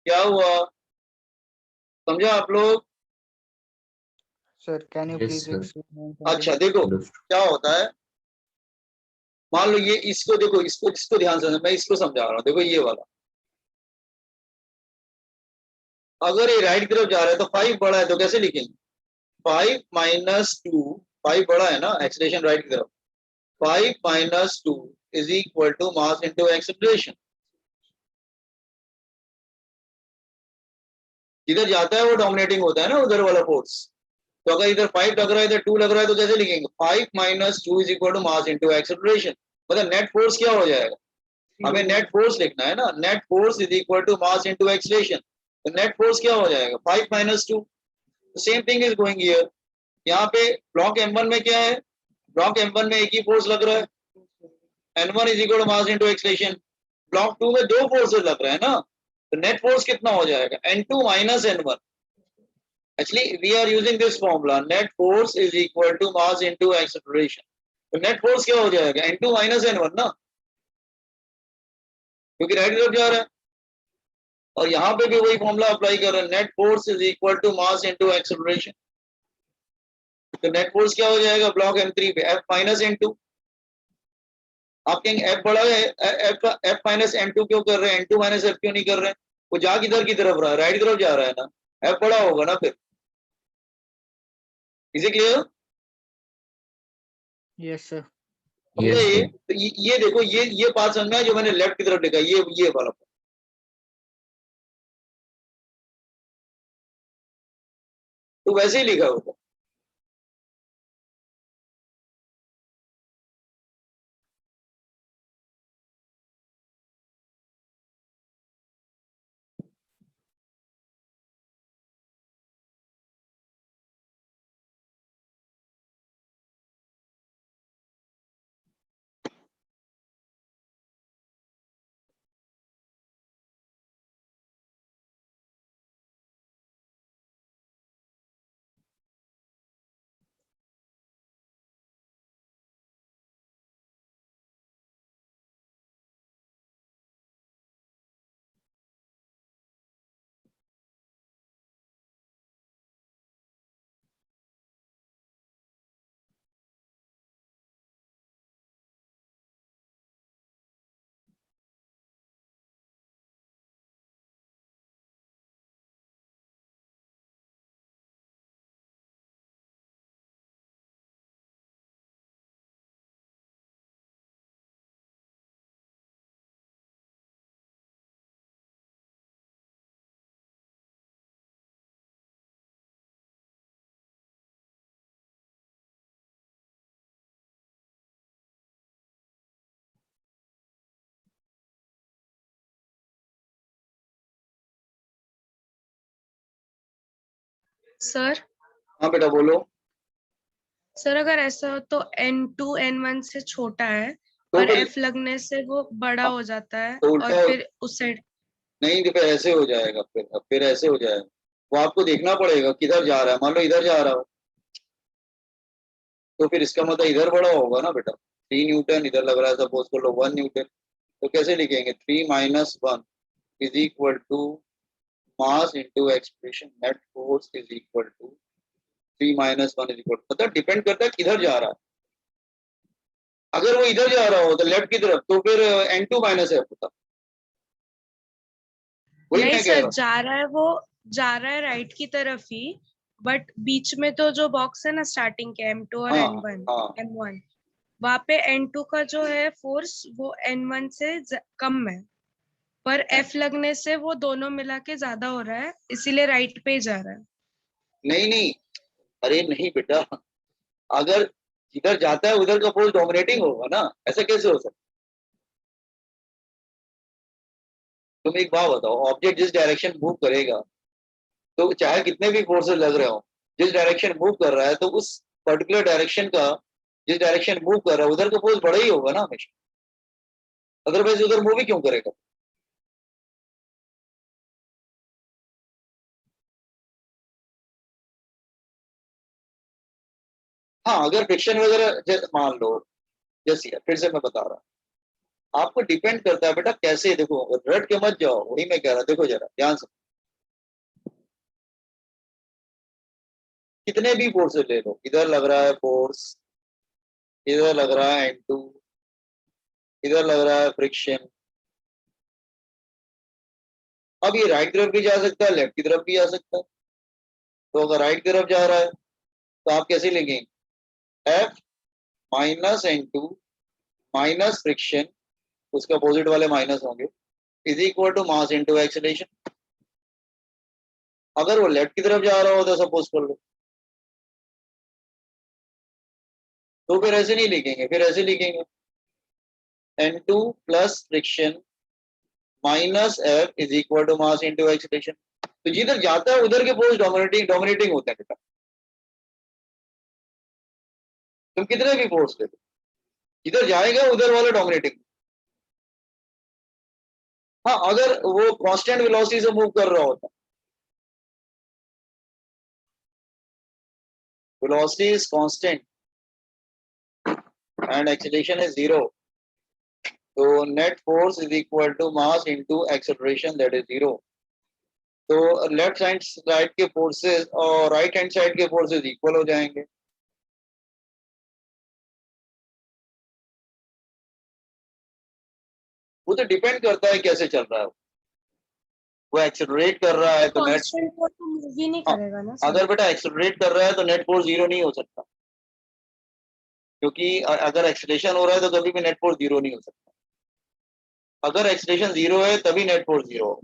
क्या हुआ, समझा आप लोग? Sir can you Yes, please sir. Explain? अच्छा देखो क्या होता है, मान लो ये इसको देखो, इसको ध्यान से, मैं इसको समझा रहा हूँ। देखो ये वाला, अगर ये राइट की तरफ जा रहा है तो 5 बड़ा है, तो कैसे लिखेंगे? 5 माइनस 2, 5 बड़ा है ना, एक्सेलरेशन राइट की तरफ, 5 minus 2 is equal to mass into acceleration. जिधर जाता है वो डोमिनेटिंग होता है ना, उधर वाला फोर्स। तो अगर इधर 5 लग रहा है, इधर 2 लग रहा है, तो कैसे लिखेंगे? 5 minus 2 is equal to mass into acceleration. मतलब नेट फोर्स क्या हो जाएगा? हमें नेट फोर्स लिखना है ना, net force is equal to mass into acceleration. तो नेट फोर्स क्या हो जाएगा? 5 minus 2। Same thing is going here. यहाँ पे ब्लॉक M1 में क्या है? ब्लॉक M1 में एक ही फोर्स लग रहा है, N1 is equal to mass into acceleration. Block 2 में 2 फोर्सेस लग रहे हैं ना, तो नेट फोर्स कितना हो जाएगा? N2 minus N1। Actually, we are using this formula. Net force is equal to mass into acceleration. तो net force क्या हो जाएगा? N2 minus N1 ना, क्योंकि राइट तरफ जा रहा है। और यहाँ पे भी वही फॉर्मूला अप्लाई कर रहे हैं, net force is equal to mass into acceleration. तो नेट फोर्स क्या हो जाएगा ब्लॉक M3 पे? F minus N2। आप कहेंगे F बड़ा है, F माइनस M2 क्यों कर रहे हैं, N2 माइनस F क्यों नहीं कर रहे हैं? वो जा किधर की तरफ रहा है? राइट तरफ जा रहा है ना, F बड़ा होगा ना फिर। Is it clear? Yes sir. Yes, sir. तो ये देखो, ये बात समझ में है जो मैंने लेफ्ट की तरफ लिखा, ये वाला। तो वैसे ही लिखा होगा। सर हाँ बेटा बोलो। सर अगर ऐसा हो तो N2 N1 से छोटा है, तो पर फिर F लगने से वो बड़ा हो जाता है, तो और उल्टा फिर उस साइड। नहीं, तो फिर ऐसे हो जाएगा, फिर ऐसे हो जाएगा। वो आपको देखना पड़ेगा किधर जा रहा है। मान लो इधर जा रहा हो, तो फिर इसका मतलब इधर बड़ा होगा ना बेटा। 3 न्यूटन इधर लग रहा है, सपोज कर लो 1 न्यूटन। तो कैसे लिखेंगे? 3 minus 1 is equal to mass into expression, net force is equal to 3 minus 1 is equal to, मतलब डिपेंड करता है किधर जा रहा है। अगर वो इधर जा रहा हो तो लेफ्ट की तरफ, तो फिर N2 माइनस F होता। वही नहीं मैं कह सर, रहा हूँ। जा रहा है राइट की तरफ ही, बट बीच में तो जो बॉक्स है ना स्टार्टिंग के M2 और हाँ N1 हाँ, M1, वहां पे N2 का जो है फोर्स वो N1 से कम है, पर F लगने से वो दोनों मिला के ज्यादा हो रहा है, इसीलिए राइट पे जा रहा है। नहीं नहीं, अरे नहीं बेटा, अगर जिधर जाता है उधर का फोर्स डोमिनेटिंग होगा ना, ऐसा कैसे हो सकता? तुम एक बात बताओ, ऑब्जेक्ट जिस डायरेक्शन मूव करेगा, तो चाहे कितने भी फोर्सेस लग रहे हो, जिस डायरेक्शन मूव कर रहा है, तो उस पर्टिकुलर डायरेक्शन का, जिस डायरेक्शन मूव कर रहा है उधर का फोर्स बड़ा ही होगा ना हमेशा। अदरवाइज उधर मूव ही क्यों करेगा? हाँ, अगर फ्रिक्शन वगैरह मान लो, जैसे फिर से मैं बता रहा हूँ, आपको डिपेंड करता है बेटा कैसे, देखो रट के मत जाओ, वही मैं कह रहा, देखो जरा ध्यान से, कितने भी फोर्स ले लो, इधर लग रहा है फोर्स, इधर लग रहा है N2, इधर लग रहा है फ्रिक्शन। अब ये राइट तरफ भी जा सकता है, लेफ्ट की तरफ भी जा सकता है। तो अगर राइट तरफ जा रहा है तो आप कैसे लिखेंगे, F minus N2 minus friction, उसके अपोजिट वाले माइनस होंगे, is equal to mass into acceleration. अगर वो लेफ्ट की तरफ जा रहा हो तो सपोज कर लो, तो फिर ऐसे नहीं लिखेंगे, फिर ऐसे लिखेंगे N2 plus friction minus F is equal to mass into acceleration. तो जिधर जाता है उधर के फोर्स डोमिनेटिंग डोमिनेटिंग होते हैं बेटा, तुम कितने भी फोर्स ले लो, जिधर जाएगा उधर वाला डोमिनेटिंग। हाँ अगर वो कांस्टेंट वेलोसिटी से मूव कर रहा होता, velocity is constant and acceleration is zero, so net force is equal to mass into acceleration, that is zero. तो लेफ्ट हैंड साइड के फोर्सेस और राइट हैंड साइड के फोर्सेस इक्वल हो जाएंगे। वो तो डिपेंड करता है कैसे चल रहा है, वो एक्सेलरेट कर रहा है तो नेट, कांस्टेंट को तो मूव ही नहीं करेगा ना सर। अगर बेटा एक्सेलरेट कर रहा है तो नेट फोर्स जीरो नहीं हो सकता, क्योंकि अगर एक्सेलरेशन हो रहा है तो कभी भी नेट फोर्स जीरो नहीं हो सकता। अगर एक्सेलरेशन जीरो है तभी नेट फोर्स जीरो हो।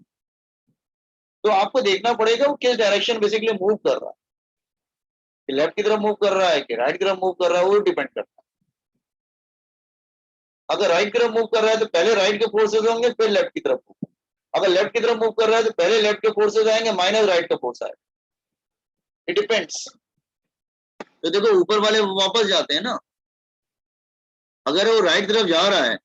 तो आपको देखना पड़ेगा वो किस डायरेक्शन बेसिकली मूव कर रहा है, कि लेफ्ट की तरफ मूव कर रहा है कि राइट की तरफ मूव कर रहा है, वो डिपेंड करता है। अगर राइट की तरफ मूव कर रहा है तो पहले राइट के फोर्सेस होंगे, फिर लेफ्ट की तरफ। अगर लेफ्ट की तरफ मूव कर रहा है तो पहले लेफ्ट के फोर्सेस आएंगे माइनस राइट का फोर्स आएगा, इट डिपेंड्स। तो देखो ऊपर वाले वापस जाते हैं ना, अगर वो राइट तरफ जा रहा है,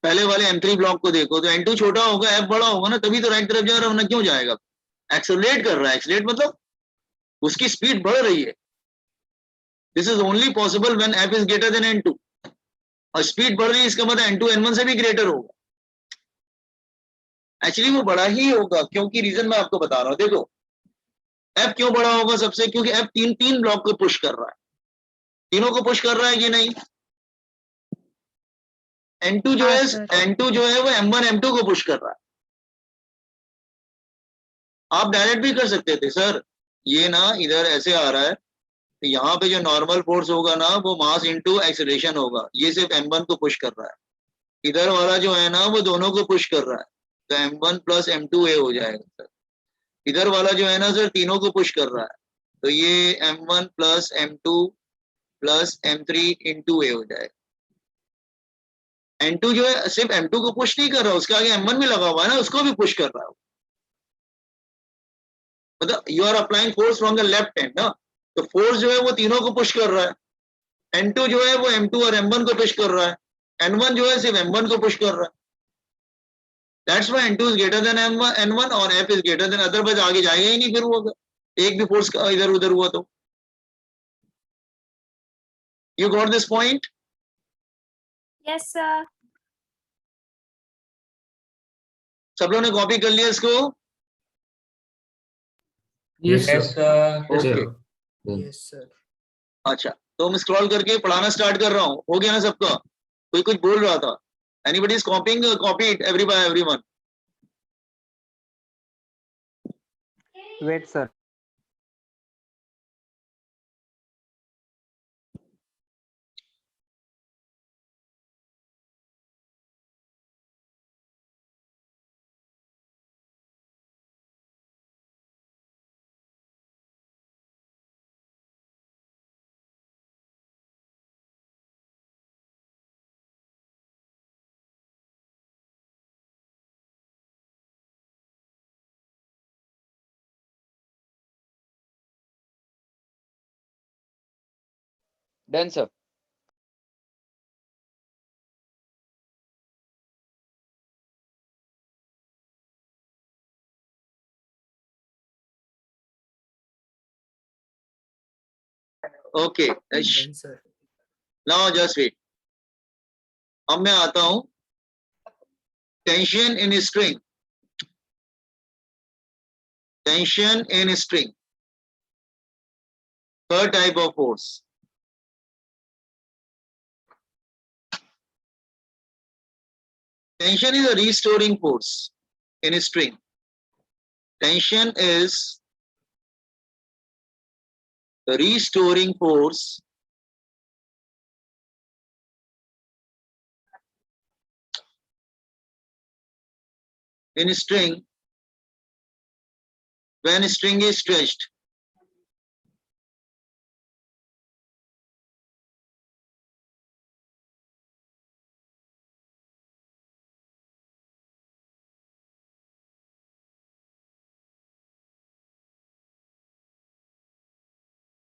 पहले वाले M3 ब्लॉक को देखो तो N2 छोटा होगा, F बड़ा होगा ना, तभी तो राइट तरफ जा रहा है, वरना क्यों जाएगा। एक्सेलरेट कर रहा है, एक्सेलरेट मतलब उसकी स्पीड बढ़ रही है। This is only possible when F is greater than N2, और स्पीड बढ़ रही है इसका मतलब N2 N1 से भी ग्रेटर होगा। एक्चुअली वो बड़ा ही होगा, क्योंकि रीजन मैं आपको बता रहा हूँ। देखो F क्यों बड़ा होगा सबसे, क्योंकि F तीन ब्लॉक को पुश कर रहा है, तीनों को पुश कर रहा है कि नहीं। N2 जो हाँ है, सर। N2 जो है वो M1 M2 को पुश कर रहा है। आप डायरेक्ट भी कर सकते थे सर, ये ना इधर ऐसे आ रहा है, तो यहाँ पे जो नॉर्मल फोर्स होगा ना वो मास इनटू एक्सीलरेशन होगा, ये सिर्फ M1 को पुश कर रहा है, इधर वाला जो है ना वो दोनों को पुश कर रहा है, तो M1 प्लस M2A हो जाएगा सर। इधर वाला जो है ना सर तीनों को पुश कर रहा है, तो ये M1 plus M2 plus M3 into A हो जाएगा। N2 जो है सिर्फ M2 को पुश नहीं कर रहा, उसके आगे M1 भी लगा हुआ है ना, उसको भी पुश कर रहा है। मतलब you are applying force from the left hand ना, तो फोर्स जो है वो तीनों को पुश कर रहा है। N2 जो है वो M2 और M1 को पुश कर रहा है, N1 जो है सिर्फ M1 को पुश कर रहा है। That's why N2 is greater than N1 और F is greater than, otherwise आगे जाएगा ही नहीं फिर वो, अगर एक भी फोर्स का इधर उधर हुआ तो। You got this point? Yes, sir. सब लोगों ने कॉपी कर लिया इसको? Yes, sir. Okay Yes, sir. अच्छा, तो मैं स्क्रॉल करके पढ़ाना स्टार्ट कर रहा हूँ, हो गया ना सबका? कोई कुछ बोल रहा था? Anybody is copying? Copy it, everyone. Wait, sir. Done sir. Okay, Done, sir. now just wait. अब मैं आता हूँ tension in string. Tension in string. Third type of force. Tension is a restoring force in a string. Tension is the restoring force in a string when a string is stretched.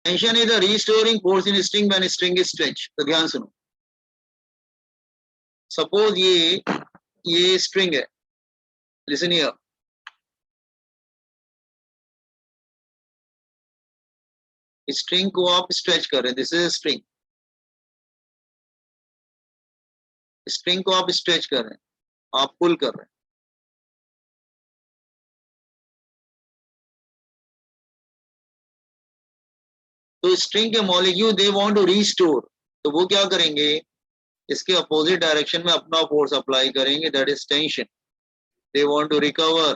Tension is the restoring force in a string when a string is stretched. तो ध्यान सुनो. Suppose ये string है. Listen here. String को आप stretch कर रहे हैं. This is string. स्ट्रिंग को आप स्ट्रेच कर रहे हैं, आप पुल कर रहे हैं. तो स्ट्रिंग के molecule they want to restore, तो वो क्या करेंगे, इसके अपोजिट डायरेक्शन में अपना फोर्स अप्लाई करेंगे, that is tension. They want to recover.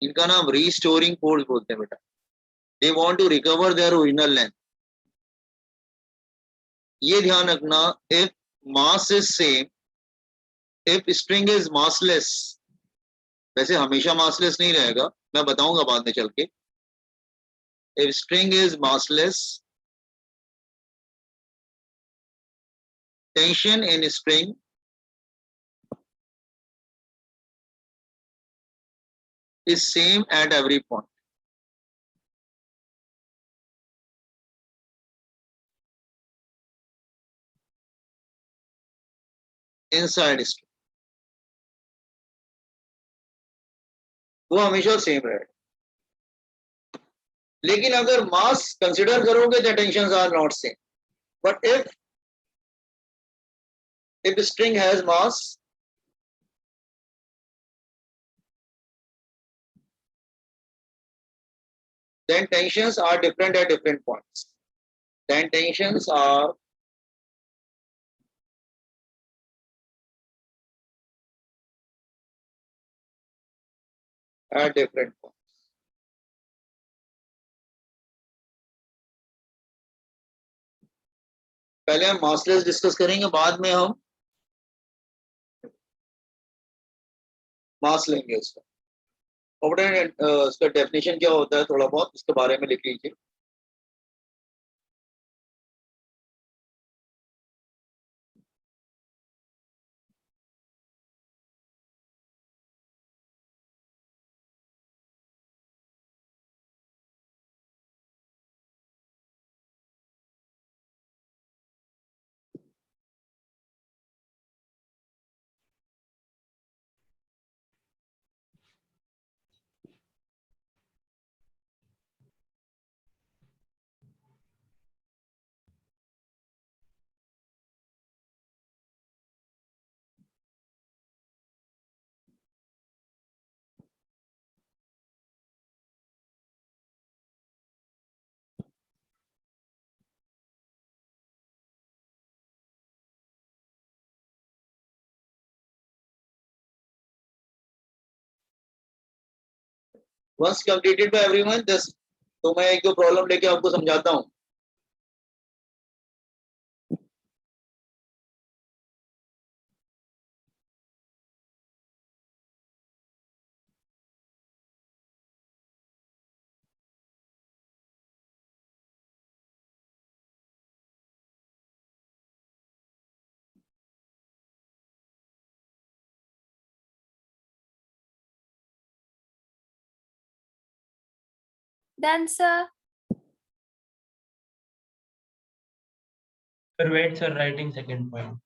इनका नाम रीस्टोरिंग फोर्स बोलते हैं बेटा. They want to recover their original length. ये ध्यान रखना, if mass is same, if string is massless, वैसे हमेशा मासलेस नहीं रहेगा, मैं बताऊंगा बाद में चल के. If string is massless, tension in string is same at every point. Inside string वो हमेशा सेम रहेगा. लेकिन अगर मास कंसिडर करोगे तो tensions are not same. But if string has mass, then tensions are different at different points. Then tensions are at different points. पहले हम massless discuss करेंगे, बाद में हम मास लेंगे उसका. उसका डेफिनेशन क्या होता है थोड़ा बहुत उसके बारे में लिख लीजिए. Once completed by everyone, just तो मैं एक दो प्रॉब्लम लेके आपको समझाता हूँ. Done, sir. Sir, wait, sir, writing second point.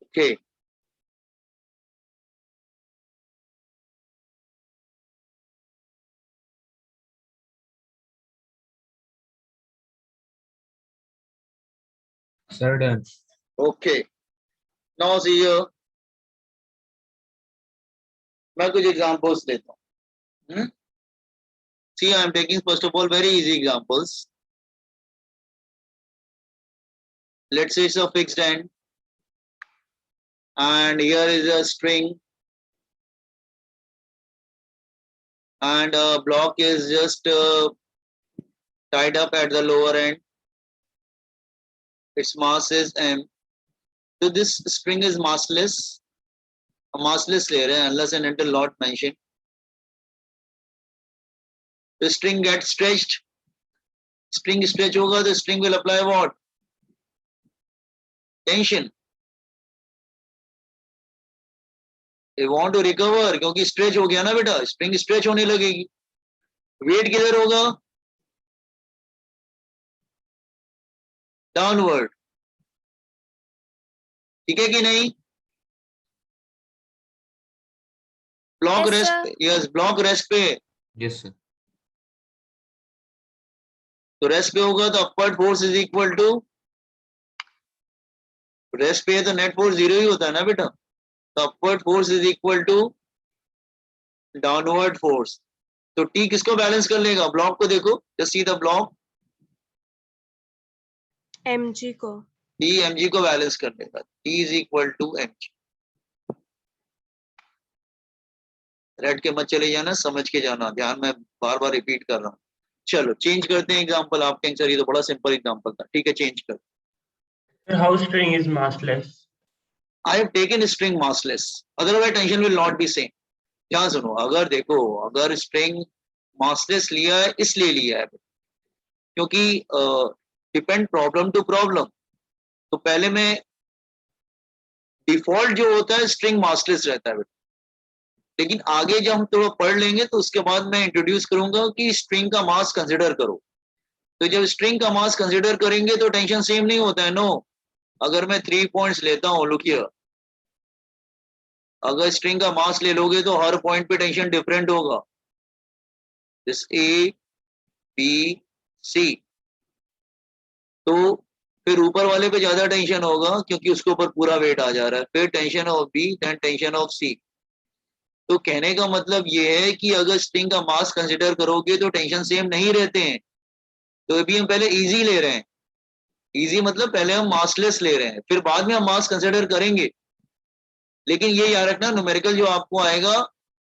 Okay. Sir, done. Okay. Now see here. मैं कुछ एग्जांपल्स देता हूँ. See, I am taking first of all very easy examples. Let's say it's a fixed end, and here is a string, and a block is just tied up at the lower end. Its mass is m. So this string is massless. A massless layer, unless and until not mentioned. The string gets stretched. String stretch होगा, the string will apply what? Tension. You want to recover क्योंकि stretch हो गया ना बेटा, string stretch होने लगेगी. Weight किधर होगा? Downward. ठीक है कि नहीं? Block Yes, rest. sir. Yes, block rest पे. Yes, sir. तो रेस्ट पे होगा तो upward force is equal to, rest पे है तो नेट फोर्स जीरो ही होता है ना बेटा. तो upward force is equal to downward force. तो टी किसको बैलेंस कर लेगा? ब्लॉक को देखो, just see the block. mg को. टी एमजी को बैलेंस कर लेगा. T is equal to mg. रेड के मत चले जाना, समझ के जाना, ध्यान में बार बार रिपीट कर रहा हूँ. चलो चेंज करते हैं एग्जांपल. आप कहेंगे सर ये तो बड़ा सिंपल एग्जांपल था. ठीक है, चेंज कर. Sir, how string is massless? I have taken string massless. Otherwise tension will not be same. ध्यान सुनो, अगर देखो, अगर स्ट्रिंग मासलेस लिया है इसलिए लिया है क्योंकि डिपेंड प्रॉब्लम टू प्रॉब्लम. तो पहले में डिफॉल्ट जो होता है स्ट्रिंग मासलेस रहता है, लेकिन आगे जब हम थोड़ा पढ़ लेंगे तो उसके बाद मैं इंट्रोड्यूस करूंगा कि स्ट्रिंग का मास कंसिडर करो. तो जब स्ट्रिंग का मास कंसिडर करेंगे तो टेंशन सेम नहीं होता है. नो, अगर मैं 3 पॉइंट्स लेता हूं, लुक हियर, अगर स्ट्रिंग का मास ले लोगे तो हर पॉइंट पे टेंशन डिफरेंट होगा. This A B C. तो फिर ऊपर वाले पे ज्यादा टेंशन होगा क्योंकि उसके ऊपर पूरा वेट आ जा रहा है. फिर tension of B, then tension of C. तो कहने का मतलब ये है कि अगर स्ट्रिंग का मास कंसिडर करोगे तो टेंशन सेम नहीं रहते हैं. तो अभी हम पहले इजी ले रहे हैं. इजी मतलब पहले हम मासलेस ले रहे हैं, फिर बाद में हम मास कंसिडर करेंगे. लेकिन ये याद रखना, न्यूमेरिकल जो आपको आएगा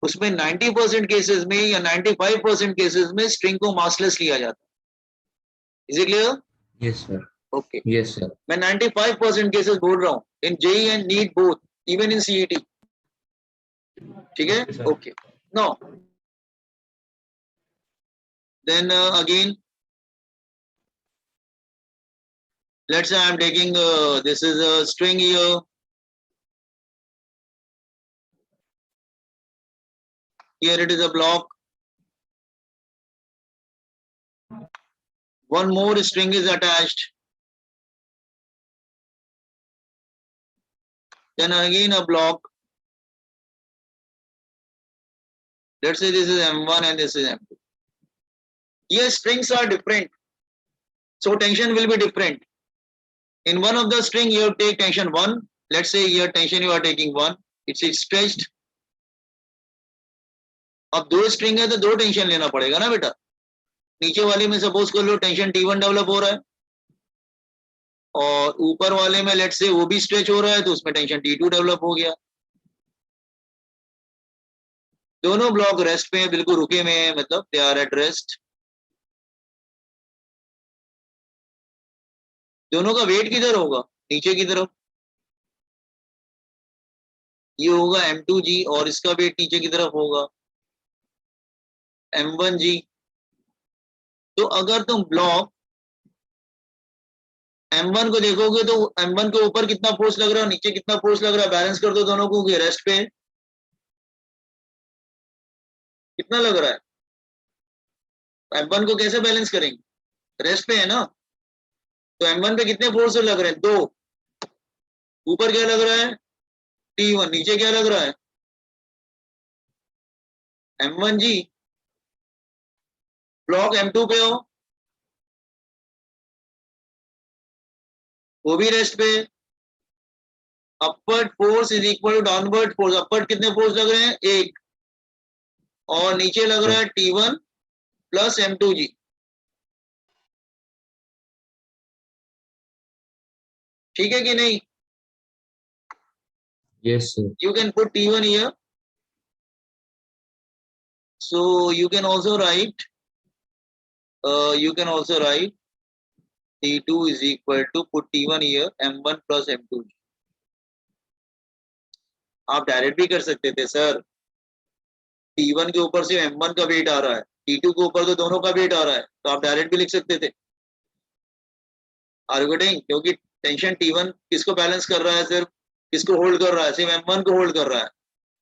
उसमें 90% केसेस में या 95% केसेस में स्ट्रिंग को मासलेस लिया जाता है. Is it clear? Yes, sir. Okay. Yes, sir. मैं 95% केसेस बोल रहा हूँ in JEE and NEET both, even in CET. ठीक है, Okay, sir. Okay. Now then again let's say I am taking this is a string here. Here it is a block. One more string is attached. Then again a block. Let's say this is M1 and this is M2. Here strings are different, so tension will be different. In one of the string you take tension 1. Let's say here tension you are taking 1. It's stretched. अब दो string है तो दो tension लेना पड़ेगा ना बेटा. नीचे वाले में सपोज कर लो टेंशन T1 डेवलप हो रहा है और ऊपर वाले में लेट्स से वो भी स्ट्रेच हो रहा है तो उसमें टेंशन T2 डेवलप हो गया. दोनों ब्लॉक रेस्ट पे हैं, बिल्कुल रुके हुए हैं, मतलब दे आर एट रेस्ट. दोनों का वेट किधर होगा? नीचे की तरफ. ये होगा M2G और इसका वेट नीचे की तरफ होगा M1G. तो अगर तुम ब्लॉक M1 को देखोगे तो M1 के ऊपर कितना फोर्स लग रहा है, नीचे कितना फोर्स लग रहा है, बैलेंस कर दो दोनों को. रेस्ट पे कितना लग रहा है? M1 को कैसे बैलेंस करेंगे? रेस्ट पे है ना. तो M1 पे कितने फोर्स लग रहे हैं? 2. ऊपर क्या लग रहा है? T1 नीचे क्या लग रहा है M1 जी, ब्लॉक M2 पे हो, वो भी रेस्ट पे। Upward force is equal to downward force, upward कितने फोर्स लग रहे हैं एक, और नीचे लग रहा है T1 प्लस M2 जी, ठीक है कि नहीं? Yes, sir. You can put T1 here, so you can also write T2 is equal to put T1 here, M1 plus M2 जी। आप डायरेक्ट भी कर सकते थे सर, T1 के ऊपर से M1 का वेट आ रहा है, T2 के ऊपर तो दोनों का वेट आ रहा है, तो आप डायरेक्ट भी लिख सकते थे। Are you getting? क्योंकि टेंशन T1 किसको बैलेंस कर रहा है, सिर्फ किसको होल्ड कर रहा है, सिर्फ M1 को होल्ड कर रहा है,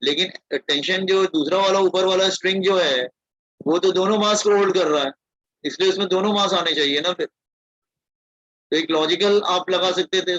लेकिन टेंशन जो दूसरा वाला ऊपर वाला स्ट्रिंग जो है वो तो दोनों मास को होल्ड कर रहा है, इसलिए उसमें दोनों मास आने चाहिए ना। फिर तो एक लॉजिकल आप लगा सकते थे।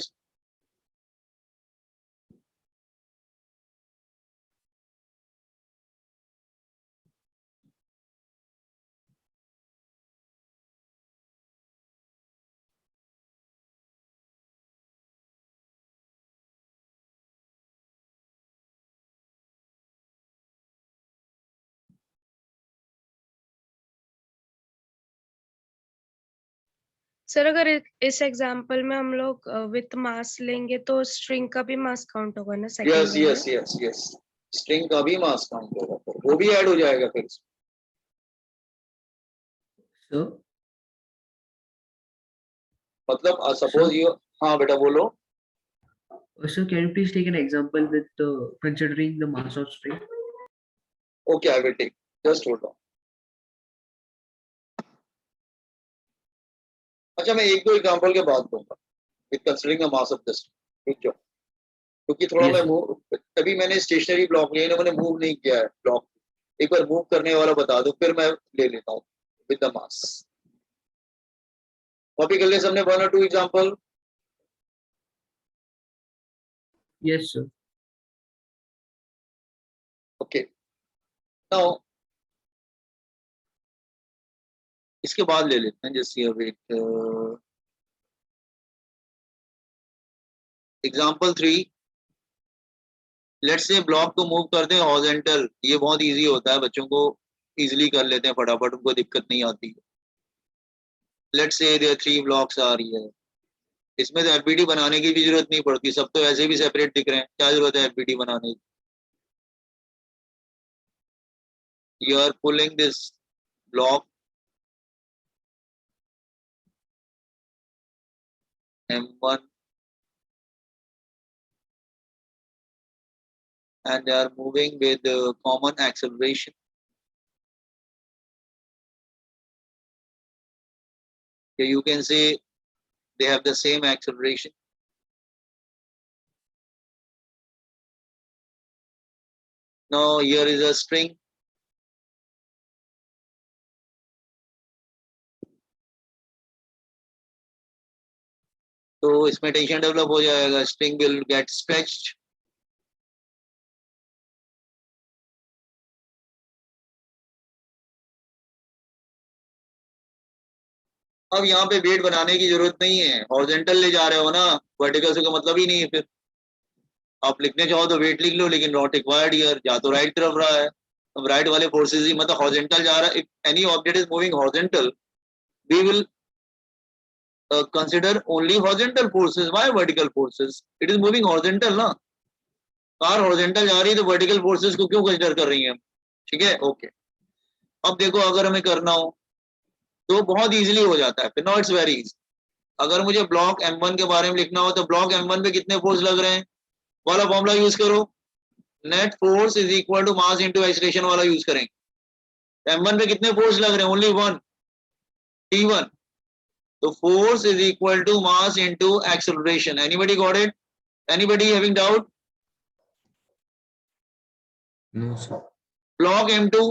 सर अगर इस एग्जांपल में हम लोग विथ मास लेंगे तो स्ट्रिंग का भी मास काउंट होगा ना second yes yes yes yes, string का भी मास काउंट होगा, फिर वो भी ऐड हो जाएगा फिर। So, मतलब सपोज यू, हाँ बेटा बोलो। so can you please take an example with considering the mass of string? Okay I will take, just hold on. अच्छा मैं एक दो एग्जांपल के बाद दूंगा with considering the mass of this, ठीक है? क्योंकि थोड़ा Yes, मैं sir. मूव, तभी मैंने स्टेशनरी ब्लॉक लिया, मैंने मूव नहीं किया है ब्लॉक, एक बार मूव करने वाला बता दो फिर मैं ले लेता हूँ विद द मास। कॉपी कर लिया सबने 1 और 2 example? Yes, sir. Okay, now इसके बाद ले लेते हैं जैसे अब एक एग्जांपल 3। लेट्स से ब्लॉक को मूव करते हैं हॉरिजॉन्टल, ये बहुत इजी होता है, बच्चों को इजीली कर लेते हैं फटाफट, उनको दिक्कत नहीं आती। लेट्स से देयर 3 ब्लॉक्स आ रही है, इसमें तो एफबीडी बनाने की भी जरूरत नहीं पड़ती, सब तो ऐसे भी सेपरेट दिख रहे हैं, क्या जरूरत है एफबीडी बनाने की? You are pulling this block M1 and they are moving with common acceleration. So you can say they have the same acceleration. Now here is a string. तो इसमें टेंशन डेवलप हो जाएगा, स्ट्रिंग विल गेट स्ट्रेच्ड। अब यहाँ पे wait बनाने की जरूरत नहीं है, हॉरिजॉन्टल ले जा रहे हो ना, वर्टिकल से का मतलब ही नहीं है। फिर आप लिखने चाहो तो वेट लिख लो, लेकिन नॉट रिक्वायर्ड हियर, या तो राइट तरफ रहा है, अब राइट वाले फोर्सेस ही मतलब हॉरिजॉन्टल जा रहा है। If any object is moving horizontal we will consider only horizontal forces. Why vertical forces? It is moving horizontal ना, कार horizontal जा रही है तो vertical forces को क्यों consider कर रही हैं? ठीक है, ओके। अब देखो अगर हमें करना हो तो बहुत इजीली हो जाता है फिर, नो इट्स वेरी इजी। अगर मुझे ब्लॉक M1 के बारे में लिखना हो तो ब्लॉक M1 पे कितने फोर्स लग रहे हैं वाला फॉर्मूला यूज करो, net force is equal to mass into acceleration वाला यूज करेंगे। M1 पे कितने फोर्स लग रहे हैं? Only one, T1। So force is equal to mass into acceleration. Anybody got it? Anybody having doubt? No, sir. Block M2,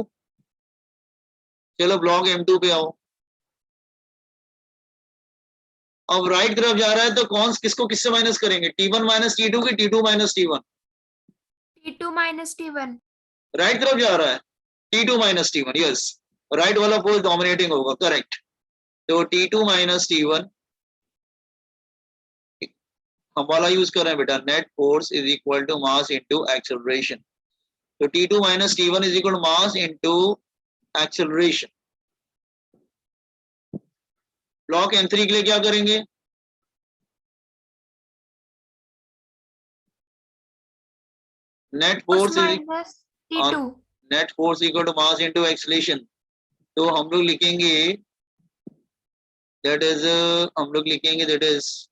चलो block M2 पे आओ। अब राइट तरफ जा रहा है तो कौन किसको किससे माइनस करेंगे? T1 माइनस T2 की T2 minus T1? T2 minus T1. Right तरफ जा रहा है, T2 minus T1, yes, right वाला फोर्स डोमिनेटिंग होगा, करेक्ट। तो T2 माइनस T1 हम वाला यूज कर रहे हैं बेटा, net force is equal to mass into acceleration. तो T2 minus T1 is equal to mass into acceleration. Block N3 के लिए क्या करेंगे, net Force force is minus T2. Net force equal to mass into acceleration. तो हम लोग लिखेंगे that is that is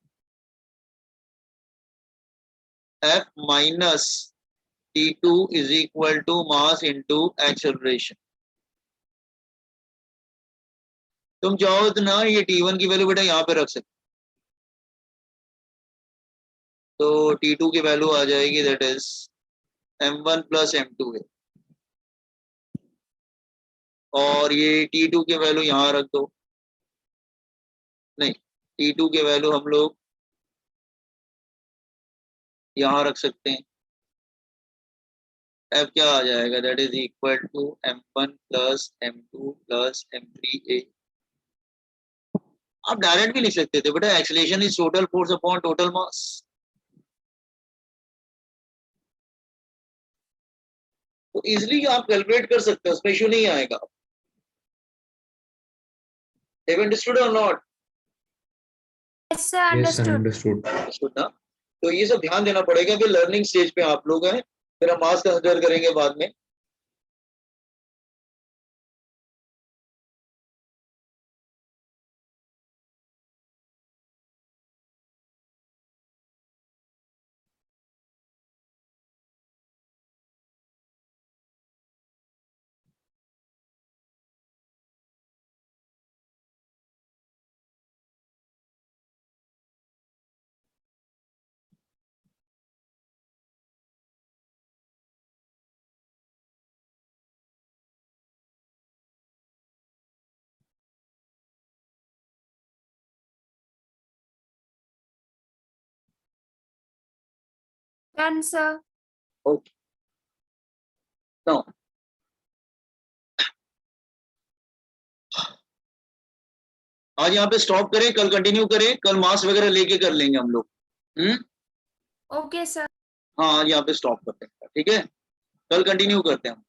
F minus T2 is equal to mass into acceleration। तुम चाहो तो ना ये T1 की वैल्यू बेटा यहाँ पे रख सकते, तो T2 की वैल्यू आ जाएगी that is M1 plus M2 है, और ये T2 की वैल्यू यहाँ रख दो, नहीं T2 की वैल्यू हम लोग यहाँ रख सकते हैं। F क्या आ जाएगा, that is equal to M1 plus M2 plus M3A। आप डायरेक्ट भी लिख सकते थे बेटा, acceleration is total force upon total mass. तो इजिली आप कैलकुलेट कर सकते हो, उसमें इशू नहीं आएगा। Have you understood or not? Yes, sir. Yes, sir, Understood. understood. Understood ना? तो ये सब ध्यान देना पड़ेगा कि लर्निंग स्टेज पे आप लोग हैं, फिर हम मास कंसीडर करेंगे बाद में। Done, sir. ओके, नाउ आज यहाँ पे स्टॉप करें, कल कंटिन्यू करें, कल मास वगैरह लेके कर लेंगे हम लोग। Okay, sir. हाँ आज यहाँ पे स्टॉप करते हैं, ठीक है, कल कंटिन्यू करते हैं हम।